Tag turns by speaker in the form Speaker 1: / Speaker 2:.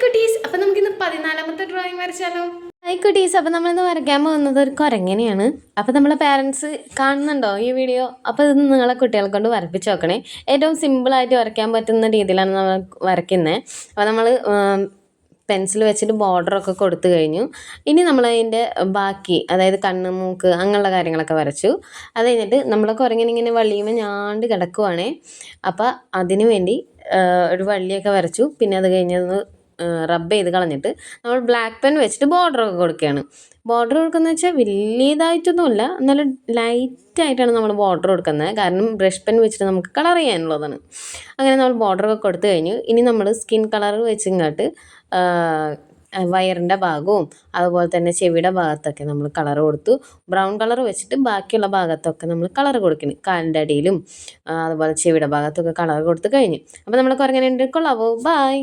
Speaker 1: കുട്ടീസ്, അപ്പൊ നമുക്കിന്ന് 14ാമത്തെ ഡ്രോയിങ് വരച്ചാലോ? കുട്ടീസ്, അപ്പൊ നമ്മളിന്ന് വരയ്ക്കാൻ പോകുന്നത് ഒരു കുരങ്ങനെയാണ്. അപ്പൊ നമ്മളെ പാരൻസ് കാണുന്നുണ്ടോ ഈ വീഡിയോ? അപ്പൊ ഇത് നിങ്ങളെ കുട്ടികളെ കൊണ്ട് വരപ്പിച്ച് നോക്കണേ. ഏറ്റവും സിമ്പിളായിട്ട് വരയ്ക്കാൻ പറ്റുന്ന രീതിയിലാണ് നമ്മൾ വരയ്ക്കുന്നത്. അപ്പോൾ നമ്മൾ പെൻസിൽ വെച്ചിട്ട് ബോർഡറൊക്കെ കൊടുത്തു കഴിഞ്ഞു. ഇനി നമ്മളതിൻ്റെ ബാക്കി, അതായത് കണ്ണ്, മൂക്ക്, അങ്ങനെയുള്ള കാര്യങ്ങളൊക്കെ വരച്ചു. അത് കഴിഞ്ഞിട്ട് നമ്മളെ കുരങ്ങനിങ്ങനെ വള്ളിയുമ്പോൾ ഞാണ്ട് കിടക്കുവാണേ. അപ്പോൾ അതിനു വേണ്ടി ഒരു വള്ളിയൊക്കെ വരച്ചു. പിന്നെ അത് കഴിഞ്ഞൊന്ന് റബ്ബ് ചെയ്ത് കളഞ്ഞിട്ട് നമ്മൾ ബ്ലാക്ക് പെൻ വെച്ചിട്ട് ബോർഡറൊക്കെ കൊടുക്കുകയാണ്. ബോർഡർ കൊടുക്കുന്നത് വെച്ചാൽ വലിയതായിട്ടൊന്നുമില്ല, എന്നാലും ലൈറ്റായിട്ടാണ് നമ്മൾ ബോർഡർ കൊടുക്കുന്നത്. കാരണം ബ്രഷ് പെൻ വെച്ചിട്ട് നമുക്ക് കളർ ചെയ്യാനുള്ളതാണ്. അങ്ങനെ നമ്മൾ ബോർഡറൊക്കെ കൊടുത്തു കഴിഞ്ഞു. ഇനി നമ്മൾ സ്കിൻ കളർ വെച്ചിങ്ങോട്ട് വയറിൻ്റെ ഭാഗവും അതുപോലെ തന്നെ ചെവിയുടെ ഭാഗത്തൊക്കെ നമ്മൾ കളർ കൊടുത്തു. ബ്രൗൺ കളർ വെച്ചിട്ട് ബാക്കിയുള്ള ഭാഗത്തൊക്കെ നമ്മൾ കളർ കൊടുക്കണം. കാലിൻ്റെ അടിയിലും അതുപോലെ ചെവിയുടെ ഭാഗത്തൊക്കെ കളർ കൊടുത്ത് കഴിഞ്ഞു. അപ്പോൾ നമ്മൾ കുരങ്ങനെ കൊള്ളാവോ? ബൈ.